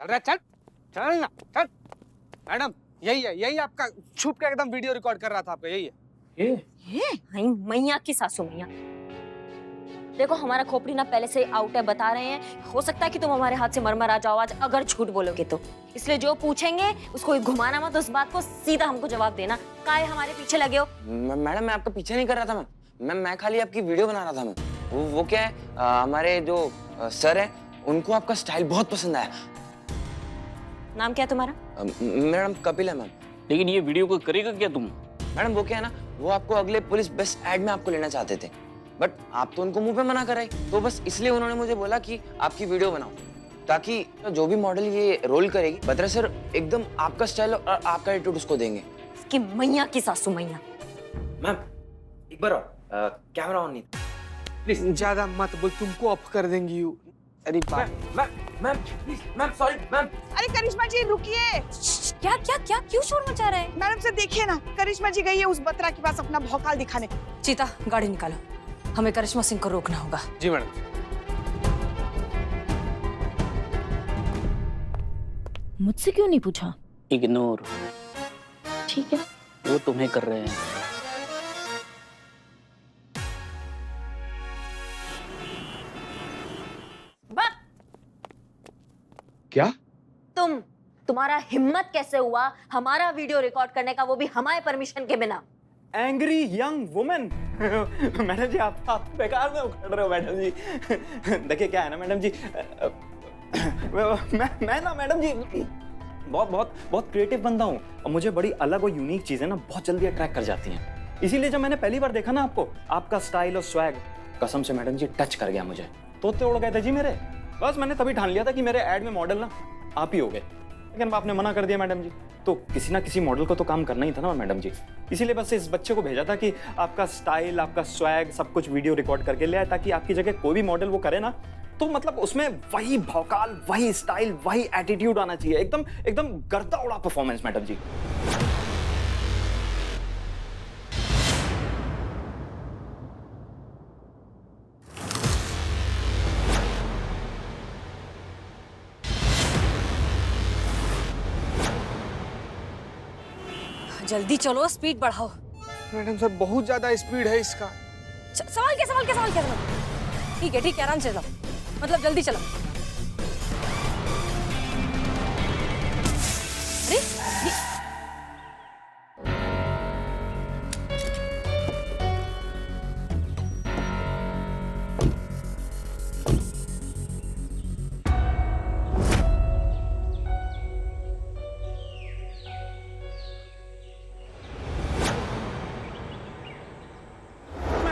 अरे चल चल ना चल। मैडम यही है, यही आपका छुप के एकदम वीडियो रिकॉर्ड कर रहा था आपका, यही है। ये नहीं, मैया की सासू मैया। देखो हमारा खोपड़ी ना पहले से आउट है, बता रहे हैं। हो सकता है कि तुम हमारे हाथ से मरमर आ जाओ आज अगर झूठ बोलोगे तो। इसलिए जो पूछेंगे उसको घुमाना मत, उस बात को सीधा हमको जवाब देना। काहे हमारे पीछे लगे हो? मैडम मैं आपका पीछे नहीं कर रहा था मैम। मैं खाली आपकी वीडियो बना रहा था मैम। वो क्या है, हमारे जो सर है उनको आपका स्टाइल बहुत पसंद आया। नाम क्या है तुम्हारा? मैडम कपिल है मैम। लेकिन ये वीडियो को करेगा क्या तुम? मैडम वो क्या है ना, वो आपको अगले पुलिस बेस्ट एड में आपको लेना चाहते थे, बट आप तो उनको मुंह पे मना कराई, तो बस इसलिए उन्होंने मुझे बोला कि आपकी वीडियो बनाओ, ताकि जो भी मॉडल ये रोल करेगी बत्रा सर एकदम आपका स्टाइल और आपका एटीट्यूड उसको देंगे। इसकी मैया की सासू मैया। मैम एक बार कैमरा ऑन नहीं। प्लीज ज्यादा मत बोल, तुमको ऑफ कर देंगी। अरे ma'am please ma'am, sorry ma'am. अरे करिश्मा जी रुकिए। क्या क्या क्या क्यों शोर मचा रहे हैं? मैडम से देखिए ना, करिश्मा जी गई है उस बत्रा के पास अपना भौकाल दिखाने। चीता गाड़ी निकालो, हमें करिश्मा सिंह को रोकना होगा। जी मैडम। मुझसे क्यों नहीं पूछा? इग्नोर, ठीक है। वो तुम्हें कर रहे हैं। क्या? तुम्हारा हिम्मत कैसे हुआ हमारा वीडियो रिकॉर्ड करने का, वो भी हमारे परमिशन के बिना? Angry young women. मैडम जी आप बेकार में उखड़ रहे हो मैडम जी। देखिए क्या है ना मैडम जी, मैं ना मैडम जी बहुत बहुत बहुत क्रिएटिव बंदा हूँ, और मुझे बड़ी अलग और यूनिक चीजें ना बहुत जल्दी अट्रैक्ट कर जाती हैं। इसीलिए जब मैंने पहली बार देखा ना आपको, आपका स्टाइल और स्वैग कसम से मैडम जी टच कर गया मुझे। तोते उड़ गए थे जी मेरे। बस मैंने तभी ठान लिया था कि मेरे एड में मॉडल ना आप ही हो गए, लेकिन आपने मना कर दिया मैडम जी। तो किसी ना किसी मॉडल को तो काम करना ही था ना मैडम जी, इसीलिए बस इस बच्चे को भेजा था कि आपका स्टाइल, आपका स्वैग सब कुछ वीडियो रिकॉर्ड करके ले आए, ताकि आपकी जगह कोई भी मॉडल वो करे ना तो मतलब उसमें वही भौकाल, वही स्टाइल, वही एटीट्यूड आना चाहिए। एकदम एकदम गर्दा उड़ा परफॉर्मेंस मैडम जी। जल्दी चलो, स्पीड बढ़ाओ। मैडम सर बहुत ज्यादा स्पीड है इसका। सवाल क्या? ठीक है आराम से चलो, मतलब जल्दी चलो।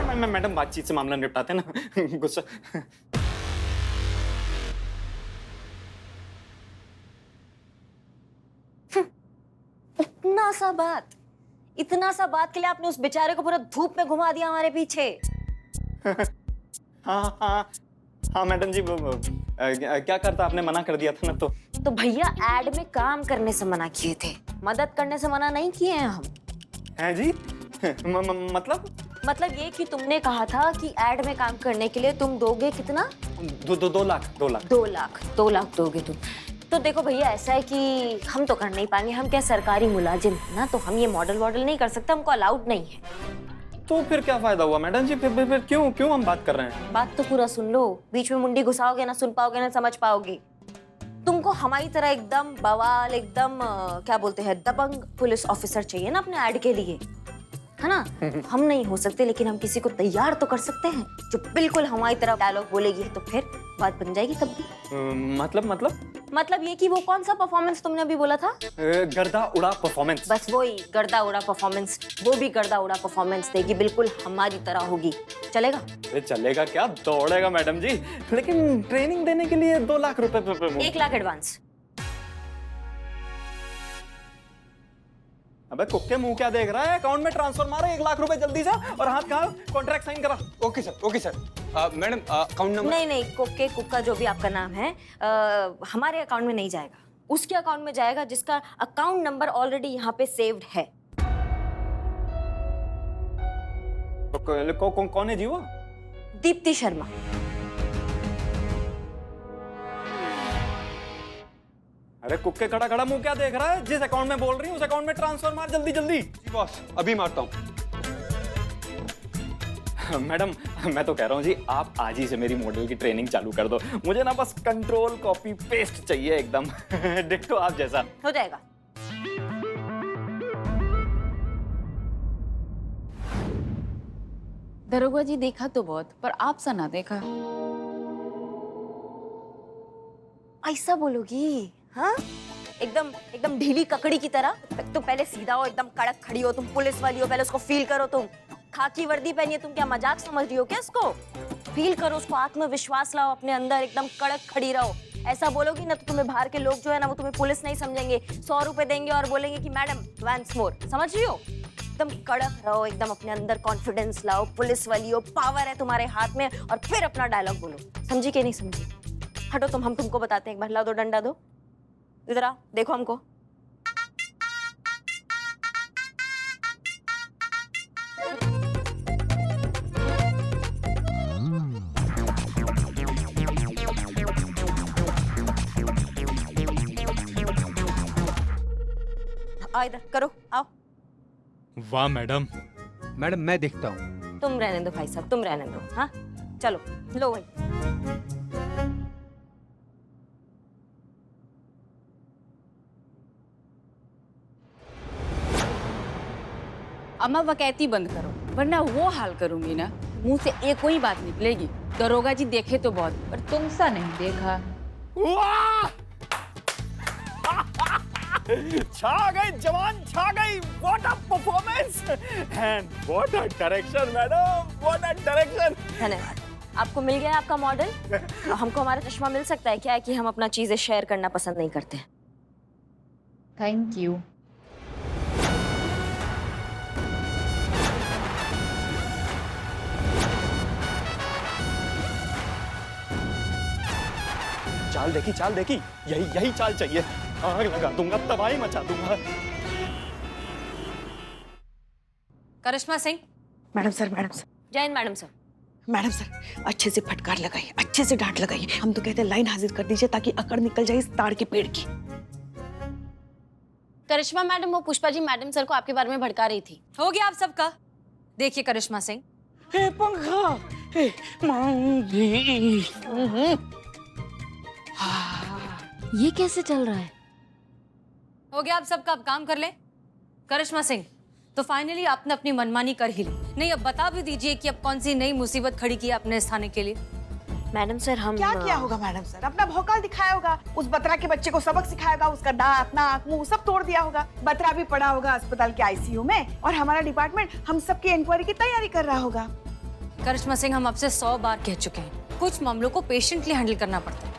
अरे मैडम बातचीत से मामला निपटाते हैं ना। गुस्सा। इतना सा बात के लिए आपने उस बेचारे को पूरा धूप में घुमा दिया हमारे पीछे। हाँ मैडम जी, क्या करता, आपने मना कर दिया था ना। तो भैया एड में काम करने से मना किए थे, मदद करने से मना नहीं किए हैं हम। हैं जी? मतलब ये कि तुमने कहा था कि एड में काम करने के लिए तुम दोगे कितना? 2 लाख। 2 लाख दोगे तुम। तो देखो भैया ऐसा है कि हम तो कर नहीं पाएंगे, हम क्या सरकारी मुलाजिम है ना, तो हम ये मॉडल नहीं कर सकते, हमको अलाउड नहीं है। तो फिर क्या फायदा हुआ मैडम जी? फिर क्यों हम बात कर रहे हैं? बात तो पूरा सुन लो, बीच में मुंडी घुसाओगे ना सुन पाओगे ना समझ पाओगे। तुमको हमारी तरह एकदम बवाल, एकदम क्या बोलते हैं, दबंग पुलिस ऑफिसर चाहिए ना अपने ऐड के लिए, है ना? हम नहीं हो सकते, लेकिन हम किसी को तैयार तो कर सकते हैं जो बिल्कुल हमारी तरह डायलॉग बोलेगी, तो फिर बात बन जाएगी तब भी। मतलब ये कि वो कौन सा परफॉर्मेंस तुमने अभी बोला था? गर्दा उड़ा परफॉर्मेंस। बस वही गर्दा उड़ा परफॉर्मेंस, वो भी गर्दा उड़ा परफॉर्मेंस देगी, बिल्कुल हमारी तरह होगी। चलेगा? चलेगा क्या, दौड़ेगा मैडम जी, लेकिन ट्रेनिंग देने के लिए 2 लाख रुपए। 1 लाख एडवांस। अबे कुक्के मुंह क्या देख रहा है, अकाउंट में ट्रांसफर मारो 1 लाख रुपए जल्दी से, और हाथ कहाँ, कॉन्ट्रैक्ट साइन करा। Okay sir. Madam account number? नहीं, कुक्के कुक्का जो भी आपका नाम है, हमारे अकाउंट में नहीं जाएगा, उसके अकाउंट में जाएगा जिसका अकाउंट नंबर ऑलरेडी यहाँ पे सेव्ड है। कौन है जी वो? दीप्ति शर्मा। अरे कुक्के खड़ा खड़ा मुंह क्या देख रहा है? जिस अकाउंट में बोल रही हूँ उस अकाउंट में ट्रांसफर मार जल्दी जल्दी। जी बॉस, अभी मारता हूँ। मैडम मैं तो कह रहा हूँ जी, आप आज ही से मेरी मॉडल की ट्रेनिंग चालू कर दो। मुझे ना बस कंट्रोल कॉपी पेस्ट चाहिए एकदम डिट्टो आप जैसा। हो जाएगा। दरोगा जी देखा तो बहुत, पर आप सा ना देखा। ऐसा बोलोगी? हाँ, एकदम एकदम ढीली ककड़ी की तरह। तो पहले सीधा हो, एकदम कड़क खड़ी हो, तुम पुलिस वाली हो, पहले उसको फील करो। तुम खाकी वर्दी पहनी है, तुम क्या मजाक समझ रही हो क्या? इसको फील करो, उसको आत्मविश्वास लाओ अपने अंदर, एकदम कड़क खड़ी रहो। ऐसा बोलोगी ना तो तुम्हें बाहर के लोग जो है ना वो तुम्हें पुलिस नहीं समझेंगे, 100 रुपए देंगे और बोलेंगे कि मैडम वंस मोर। समझ रही हो? एकदम कड़क रहो, एकदम अपने अंदर कॉन्फिडेंस लाओ, पुलिस वाली हो, पावर है तुम्हारे हाथ में, और फिर अपना डायलॉग बोलो। समझी कि नहीं समझी? हटो तुम, हम तुमको बताते हैं। एक बार ला दो डंडा, दो इधर आ, देखो हमको। आ इधर करो, आओ। वाह मैडम। मैडम मैं देखता हूँ। तुम रहने दो भाई साहब, तुम रहने दो। हाँ चलो, लो भाई। अम्मा वकैती बंद करो, वरना वो हाल करूंगी ना, मुंह से एक कोई बात निकलेगी। दरोगा जी देखे तो बहुत, पर तुम सा नहीं देखा। वाह छा गई जवान, छा गई। What a performance and what a direction madam, what a direction. धन्यवाद। आपको मिल गया आपका मॉडल। हमको हमारा चश्मा मिल सकता है? क्या है कि हम अपना चीजें शेयर करना पसंद नहीं करते। Thank you. चाल देखी, यही चाल चाहिए। आग लगा दूंगा, तबाही मचा दूंगा। Karishma Singh. Madam sir, madam sir, Jai Hind madam sir. Madam sir, अच्छे से फटकार लगाइए, अच्छे से डांट लगाइए। हम तो कहते हैं लाइन हाजिर कर दीजिए ताकि अकड़ निकल जाए इस ताड़ के पेड़ की। करिश्मा मैडम, वो पुष्पा जी मैडम सर को आपके बारे में भड़का रही थी। हो गया आप सबका। देखिए करिश्मा सिंह, हे पंखा, हे मांगी। ये कैसे चल रहा है? हो गया आप सबका, अब काम कर ले। करिश्मा सिंह, तो फाइनली आपने अपनी मनमानी कर ही ली। नहीं, अब बता भी दीजिए कि अब कौन सी नई मुसीबत खड़ी की आपने इस थाने के लिए। मैडम सर हम क्या किया होगा मैडम सर? अपना भौकाल दिखाया होगा, उस बत्रा के बच्चे को सबक सिखाया होगा, उसका दांत नाक मुंह सब तोड़ दिया होगा। बत्रा भी पड़ा होगा अस्पताल के आईसीयू में, और हमारा डिपार्टमेंट हम सबकी इंक्वायरी की तैयारी कर रहा होगा। करिश्मा सिंह, हम आपसे 100 बार कह चुके हैं, कुछ मामलों को पेशेंटली हैंडल करना पड़ता है।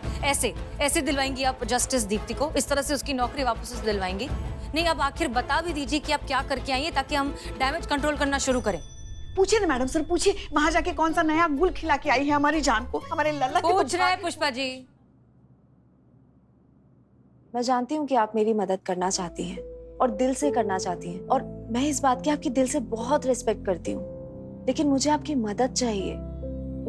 ऐसे दिलवाएंगी आप जस्टिस दीप्ति को? इस तरह से उसकी नौकरी वापस से दिलवाएंगी? नहीं, अब आखिर बता भी दीजिए कि आप क्या करके आई हैं ताकि हम डैमेज कंट्रोल करना शुरू करें। पूछिए ना मैडम सर, पूछिए वहां जाके कौन सा नया गुल खिला के आई है हमारी जान को, हमारे लल्ला के। पूछ रहे हैं पुष्पा जी। मैं जानती हूँ कि आप मेरी मदद करना चाहती हैं और दिल से करना चाहती हैं, और मैं इस बात की आपकी दिल से बहुत रिस्पेक्ट करती हूँ। लेकिन मुझे आपकी मदद चाहिए,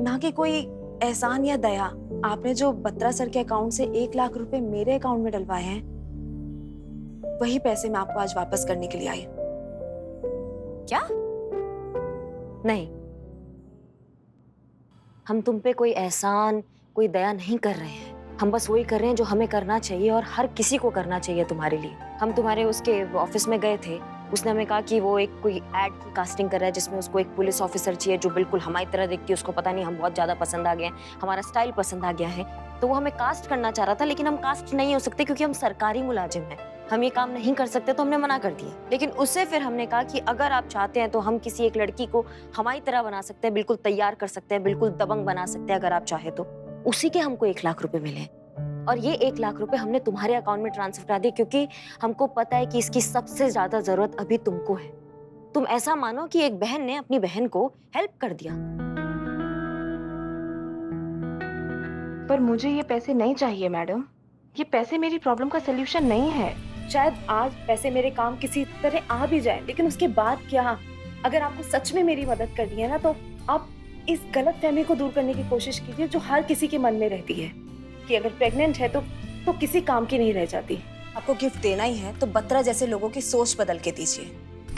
ना कि कोई एहसान या दया। आपने जो बत्रा सर के अकाउंट से 1 लाख रुपए मेरे अकाउंट में डलवाए हैं, वही पैसे मैं आपको आज वापस करने के लिए आई। क्या? नहीं, हम तुम पे कोई एहसान, कोई दया नहीं कर रहे हैं। हम बस वही कर रहे हैं जो हमें करना चाहिए और हर किसी को करना चाहिए तुम्हारे लिए। हम तुम्हारे उसके ऑफिस में गए थे, उसने हमें कहा कि वो एक कोई एड की कास्टिंग कर रहा है जिसमें उसको एक पुलिस ऑफिसर चाहिए जो बिल्कुल हमारी तरह दिखती है। उसको पता नहीं हम बहुत ज्यादा पसंद आ गए, हमारा स्टाइल पसंद आ गया है, तो वो हमें कास्ट करना चाह रहा था। लेकिन हम कास्ट नहीं हो सकते क्योंकि हम सरकारी मुलाजिम हैं, हम ये काम नहीं कर सकते, तो हमने मना कर दिया। लेकिन उससे फिर हमने कहा कि अगर आप चाहते हैं तो हम किसी एक लड़की को हमारी तरह बना सकते हैं, बिल्कुल तैयार कर सकते हैं, बिल्कुल दबंग बना सकते हैं अगर आप चाहे तो। उसी के हमको 1 लाख रुपए मिले, और ये 1 लाख रुपए हमने तुम्हारे अकाउंट में ट्रांसफर करा दिए क्योंकि हमको पता है कि इसकी सबसे ज्यादा जरूरत अभी तुमको है। तुम ऐसा मानो कि एक बहन ने अपनी बहन को हेल्प कर दिया। पर मुझे ये पैसे नहीं चाहिए मैडम, ये पैसे मेरी प्रॉब्लम का सलूशन नहीं है। शायद आज पैसे मेरे काम किसी तरह आ भी जाए, लेकिन उसके बाद क्या? अगर आपको सच में मेरी मदद करनी है ना, तो आप इस गलतफहमी को दूर करने की कोशिश कीजिए जो हर किसी के मन में रहती है कि अगर प्रेग्नेंट है तो तो किसी काम की नहीं रह जाती। आपको गिफ्ट देना ही है तो बत्रा जैसे लोगों की सोच बदल के दीजिए।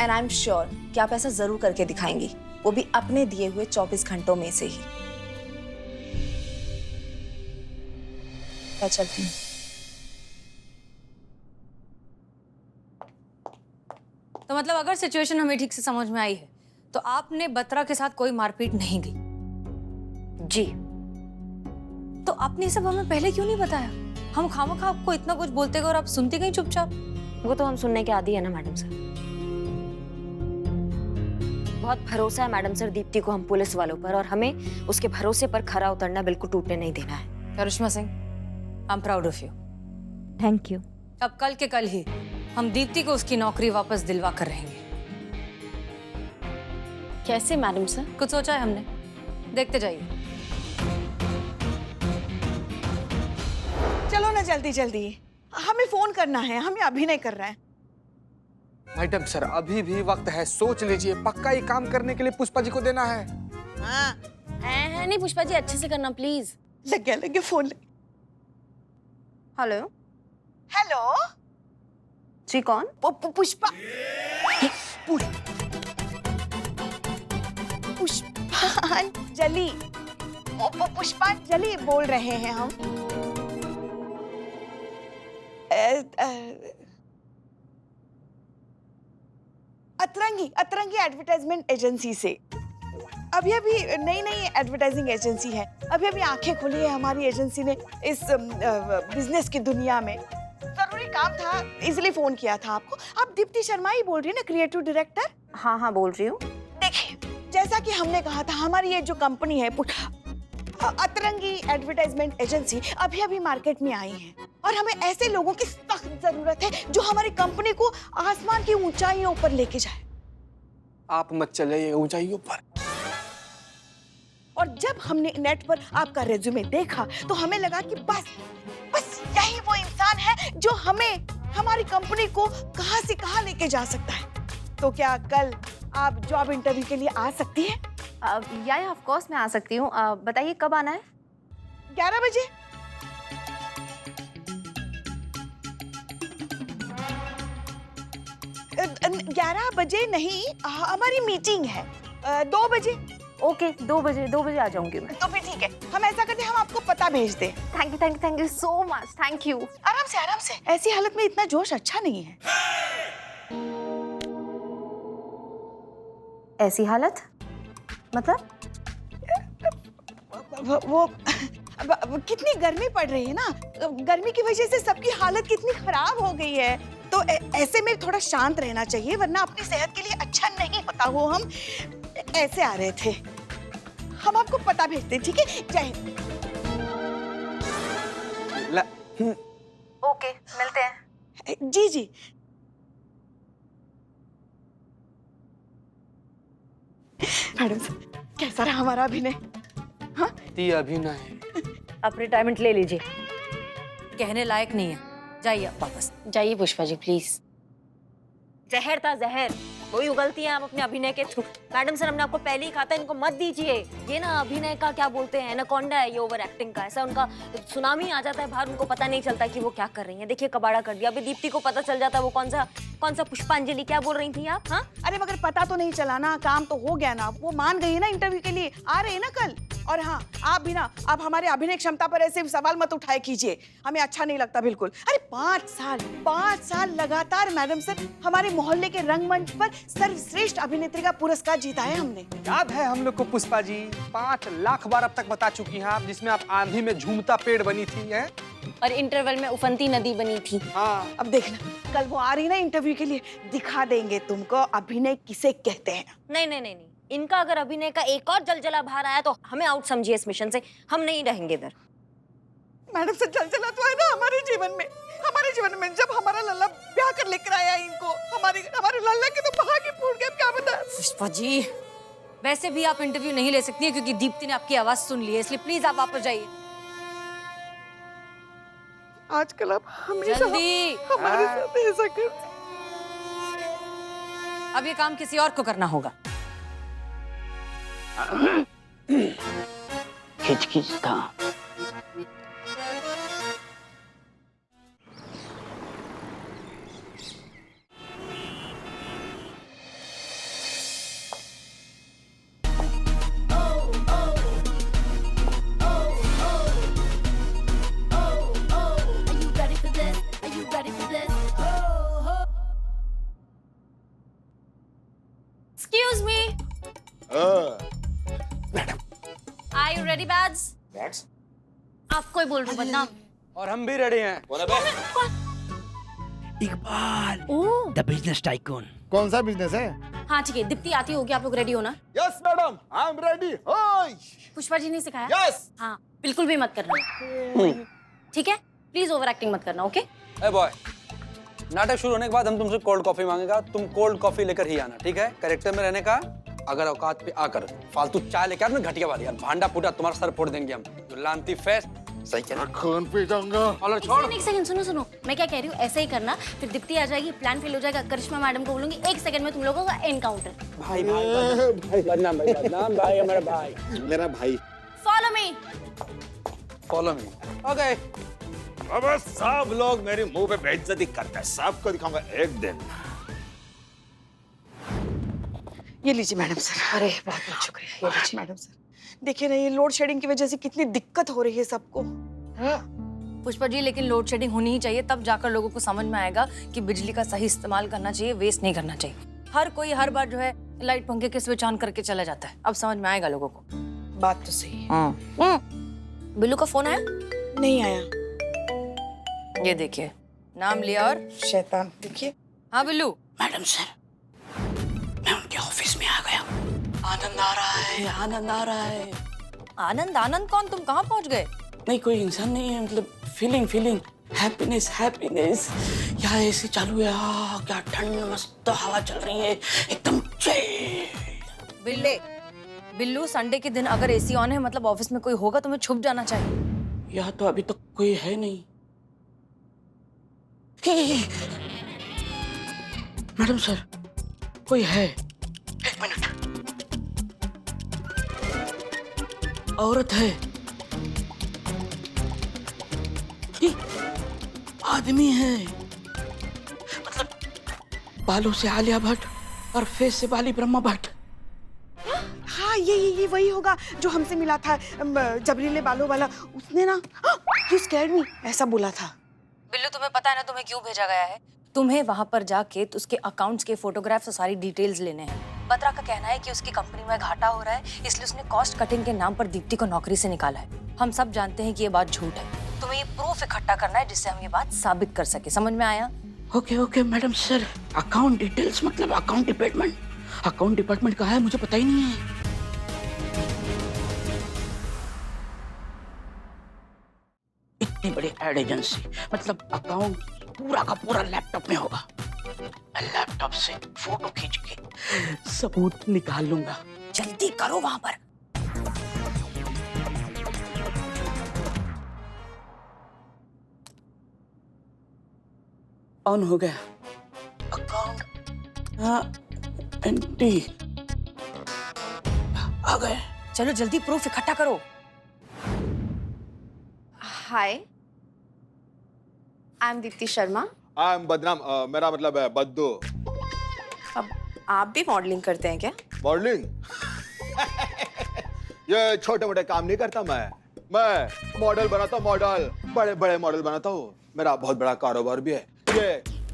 एंड आई एम श्योर कि आप ऐसा जरूर करके दिखाएंगी, वो भी अपने दिए हुए 24 घंटों में से ही। मैं चलती हूँ। तो मतलब अगर सिचुएशन हमें ठीक से समझ में आई है तो आपने बत्रा के साथ कोई मारपीट नहीं की? जी। तो आपने ये सब हमें पहले क्यों नहीं बताया? हम खामखा आपको इतना कुछ बोलते गए और आप सुनते गई चुपचाप। वो तो हम सुनने के आदी है ना मैडम सर। बहुत भरोसा है मैडम सर दीप्ति को हम पुलिस वालों पर, और हमें उसके भरोसे पर खरा उतरना बिल्कुल टूटने नहीं देना है। Karishma Singh, I am proud of you. Thank you. अब कल के कल ही हम दीप्ति को उसकी नौकरी वापस दिलवा कर रहेंगे। कैसे मैडम सर? कुछ सोचा है हमने, देखते जाइए। चलो ना जल्दी जल्दी, हमें फोन करना है, हमें अभिनय कर रहा है। मैडम सर अभी भी वक्त है, सोच लीजिए। पक्का ये काम करने के लिए पुष्पा जी को देना है। हाँ है नहीं पुष्पा जी, अच्छे से करना प्लीज। लग गया फोन। हेलो। हेलो जी कौन? पुष्पा। पुष्पांजलि, पुष्पांजलि बोल रहे हैं हम। अतरंगी एडवर्टाइजमेंट एजेंसी से। अभी नई एडवर्टाइजिंग एजेंसी है। अभी आंखें खुली है हमारी एजेंसी ने इस बिजनेस की दुनिया में। जरूरी काम था इसलिए फोन किया था आपको। आप दीप्ति शर्मा ही बोल रही है ना, क्रिएटिव डायरेक्टर? हाँ बोल रही हूँ। देखिए जैसा कि हमने कहा था, हमारी ये जो कंपनी है अतरंगी एडवर्टाइजमेंट एजेंसी अभी मार्केट में आई है, और हमें ऐसे लोगों की सख्त जरूरत है जो हमारी कंपनी को आसमान की ऊंचाइयों पर लेके जाए। आप मत चलिए ऊंचाइयों पर। और जब हमने नेट पर आपका रेज्यूमे देखा तो हमें लगा कि बस यही वो इंसान है जो हमें हमारी कंपनी को कहां से कहां लेके जा सकता है। तो क्या कल आप जॉब इंटरव्यू के लिए आ सकती हैं? या ऑफ कोर्स मैं आ सकती हूँ। बताइए कब आना है? 11 बजे। अ, 11 बजे नहीं, हमारी मीटिंग है 2 बजे। ओके 2 बजे आ जाऊंगी मैं। तो फिर ठीक है, हम ऐसा करते हैं, हम आपको पता भेज दें। Thank you so much. Thank you. आराम से। ऐसी हालत में इतना जोश अच्छा नहीं है। ऐसी हालत मतलब? वो कितनी गर्मी पड़ रही है ना, गर्मी की वजह से सबकी हालत कितनी खराब हो गई है। तो ऐसे में थोड़ा शांत रहना चाहिए, वरना अपनी सेहत के लिए अच्छा नहीं होता। वो हम ऐसे आ रहे थे, हम आपको पता भेजते, ठीक है? जय हिंद। ओके मिलते हैं। जी। मैडम कैसा रहा हमारा अभिनय? हाँ अभिनय अब रिटायरमेंट ले लीजिए। कहने लायक नहीं है, जाइए आप वापस। जाइए पुष्पा जी प्लीज। जहर था जहर, कोई उगलती है आप अपने अभिनय के थ्रू। मैडम सर हमने आपको पहले ही कहा था इनको मत दीजिए। ये ना अभिनय का क्या बोलते हैं, एनाकोंडा है ये ओवर एक्टिंग का। ऐसा उनका सुनामी आ जाता है बाहर, उनको पता नहीं चलता कि वो क्या कर रही हैं। देखिए कबाड़ा कर दिया। अभी दीप्ति को पता चल जाता है वो कौन सा पुष्पांजलि क्या बोल रही थी आप? हाँ अरे मगर पता तो नहीं चला ना, काम तो हो गया ना। वो मान गई है ना, इंटरव्यू के लिए आ रहे हैं ना कल। और हाँ आप भी ना, आप हमारे अभिनय क्षमता पर ऐसे सवाल मत उठाए कीजिए, हमें अच्छा नहीं लगता बिल्कुल। अरे 5 साल लगातार मैडम सर हमारे मोहल्ले के रंगमंच पर सर्वश्रेष्ठ अभिनेत्री का पुरस्कार जीता है हमने। याद है हम लोग को पुष्पा जी? 5 लाख बार अब तक बता चुकी हैं आप, जिसमें आप आंधी में झूमता पेड़ बनी थी है, और इंटरवल में उफनती नदी बनी थी। हाँ अब देखना कल वो आ रही ना इंटरव्यू के लिए, दिखा देंगे तुमको अभिनय किसे कहते हैं। नहीं, इनका अगर अभिनय का एक और जलजला बाहर आया तो हमें आउट समझिए इस मिशन से। हम नहीं रहेंगे इधर। मैडम से जलजला तो है ना हमारे जीवन में। जब हमारा लल्ला ब्याह कर लेकर आया इनको, हमारे लल्ला के तो भाग ही फूट गए। क्या बता पुष्पा जी, वैसे भी आप इंटरव्यू नहीं ले सकती है क्योंकि दीप्ति ने आपकी आवाज सुन ली है, इसलिए प्लीज आप वापस जाइए। आजकल आप हमेशा जल्दी। हमारे साथ ऐसा करते। अब ये काम किसी और को करना होगा। खिच था। Are you ready, Bads? That's आपको ही बोल रही हूँ बदनाम। और हम भी रेडी हैं। इकबाल ओह, द बिजनेस टाइकून। कौन सा बिजनेस है? हाँ ठीक है, दीप्ति आती होगी, आप लोग रेडी हो ना? Yes madam, I am ready. Pushpa ji ने सिखाया? यस। हाँ, बिल्कुल भी मत करना। ठीक है? प्लीज ओवर एक्टिंग मत करना, ओके? ए बॉय, नाटक शुरू होने के बाद हम तुमसे कोल्ड कॉफी मांगेगा, तुम कोल्ड कॉफी लेकर ही आना, ठीक है? कैरेक्टर में रहने का, अगर औकात पे आकर फालतू चाय लेकर आना घटिया वाली यार, भांडा फूटा तुम्हारा सर फोड़ देंगे हम। जो लानती फेस, सही कह रहा है। खून पी जाऊंगा। और छोड़। एक सेकंड, सुनो सुनो, मैं क्या कह रही हूँ, ऐसे ही करना, फिर दीप्ति आ जाएगी, प्लान फेल हो जाएगा, करिश्मा मैडम को बोलूंगी, 1 सेकंड में तुम लोगों का एनकाउंटर। भाई बदनाम भाई हमारा भाई। मेरा भाई। Follow me. Follow me. Okay. अब सब लोग मेरे मुंह पे बेइज्जती करते हैं, सबको दिखाऊंगा एक दिन। ये लीजिए मैडम सर। अरे बहुत बहुत शुक्रिया। ये लीजिए। मैडम सर, देखिए ना, ये लोड शेडिंग की वजह से कितनी दिक्कत हो रही है सबको। पुष्पा जी, लेकिन लोड शेडिंग होनी ही चाहिए, तब जाकर लोगों को समझ में आएगा कि बिजली का सही इस्तेमाल करना चाहिए, वेस्ट नहीं करना चाहिए। हर कोई हर बार जो है लाइट पंखे के स्विच ऑन करके चला जाता है, अब समझ में आएगा लोगों को। बात तो सही है। बिल्लू का फोन आया? नहीं आया। ये देखिए, नाम लिया और शैतान। देखिए। हाँ बिल्लू। मैडम सर, मैं उनके ऑफिस में आ गया। आनंद आ रहा है, आनंद आ रहा है। आनंद? आनंद कौन? तुम कहाँ पहुँच गए? नहीं, कोई इंसान नहीं है, मतलब फीलिंग हैप्पीनेस हैप्पीनेस। यहाँ एसी चालू है, क्या ठंड, मस्त हवा चल रही है, एकदम चिल। बिल्लू, संडे के दिन अगर एसी ऑन है मतलब ऑफिस में कोई होगा, तुम्हें छुप जाना चाहिए। यहाँ तो अभी तक कोई है नहीं। मैडम सर, कोई है। 1 मिनट। औरत है, आदमी है, मतलब बालों से आलिया भट्ट और फेस से बाली ब्रह्मा भट्ट। हाँ, ये वही होगा जो हमसे मिला था, जबरीले बालों वाला। उसने ना यू स्कैर्ड मी ऐसा बोला था। बिल्लू, तुम्हें पता है ना तुम्हें क्यों भेजा गया है? तुम्हें वहां पर जाके उसके अकाउंट्स के फोटोग्राफ्स और सारी डिटेल्स लेने हैं। बत्रा का कहना है कि उसकी कंपनी में घाटा हो रहा है, इसलिए उसने कॉस्ट कटिंग के नाम पर दीप्ति को नौकरी से निकाला है। हम सब जानते हैं कि ये बात झूठ है। तुम्हें ये प्रूफ इकट्ठा करना है जिससे हम ये बात साबित कर सके। समझ में आया? Okay madam sir. Account details मतलब अकाउंट डिपार्टमेंट। अकाउंट डिपार्टमेंट कहाँ है मुझे पता ही नहीं है। इतनी बड़ी एड एजेंसी, मतलब अकाउंट पूरा का पूरा लैपटॉप में होगा। मैं लैपटॉप से फोटो खींच के सबूत निकाल लूंगा। जल्दी करो वहां पर। ऑन हो गया अकाउंट। हाँ, एंटी आ गए। चलो जल्दी प्रूफ इकट्ठा करो। Hi, I am Deepti Sharma. I am बदनाम, मेरा मतलब है बद्दू। अब आप भी मॉडलिंग करते हैं क्या? मॉडलिंग? ये छोटे मोटे काम नहीं करता मैं मॉडल बनाता हूँ, मॉडल बड़े बड़े मॉडल बनाता हूँ। मेरा बहुत बड़ा कारोबार भी है।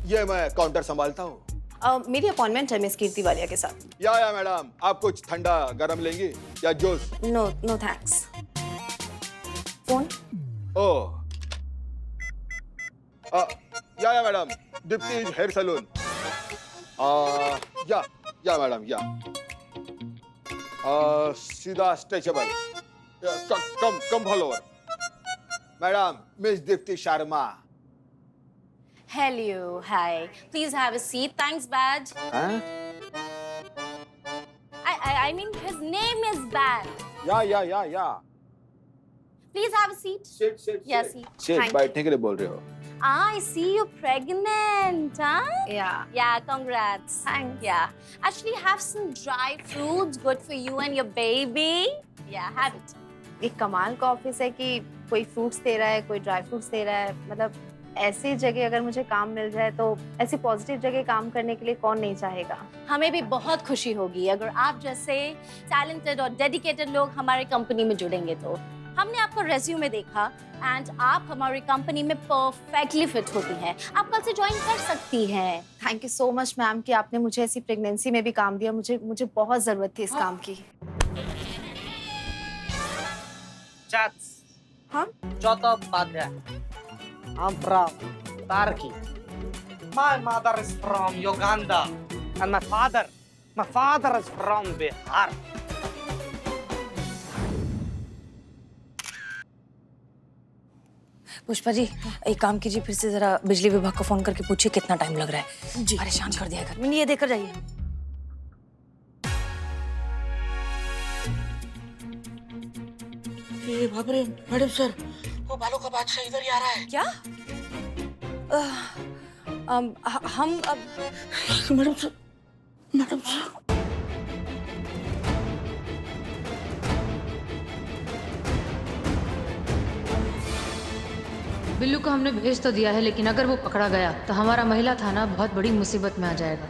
ये मैं काउंटर संभालता हूँ। मेरी अपॉइंटमेंट है मिस कीर्ति वालिया के साथ। या मैडम, आप कुछ ठंडा गरम लेंगी या juice? No thanks. Phone? Oh, yeah madam, Deepti hair salon. Yeah madam, या सीधा stretchable, come follower. Madam, miss Deepti Sharma. Hello, hi. Please have a seat. Thanks, Badge. हाँ? I mean, his name is Badge. या Please have a seat. Sit. Yeah, seat. Sit, बैठने के लिए बोल रहे हो? I see you're pregnant, huh? Yeah, congrats. Thanks. Yeah. Actually, have some dry fruits, good for you and your baby. Yeah, have it. एक कमाल का office है कि कोई फ्रूट्स दे रहा है, कोई ड्राई फ्रूट्स दे रहा है। मतलब ऐसी जगह अगर मुझे काम मिल जाए तो ऐसी पॉजिटिव जगह काम करने के लिए कौन नहीं चाहेगा। हमें भी बहुत खुशी होगी अगर आप जैसे टैलेंटेड और डेडिकेटेड लोग हमारे कंपनी में जुड़ेंगे तो। हमने आपका रेज्यूमे देखा एंड आप हमारी कंपनी में परफेक्टली फिट होती हैं। आप कल से ज्वाइन कर सकती हैं। Thank you so much ma'am कि आपने मुझे ऐसी प्रेगनेंसी में भी काम दिया। मुझे बहुत जरूरत थी इस काम की। हाँ? I'm from Turkey. My mother is from Uganda and my father is from Bihar. Pushpa ji एक काम कीजिए, फिर से जरा बिजली विभाग को फोन करके पूछिए कितना टाइम लग रहा है। जी परेशान कर दिया घर में। ये देकर जाइए। ये बाप रे मैडम सर, वो बालों का बादशाह इधर ही आ रहा है। क्या? हम अब madam sir, madam sir. Billu को हमने भेज तो दिया है, लेकिन अगर वो पकड़ा गया तो हमारा महिला थाना बहुत बड़ी मुसीबत में आ जाएगा।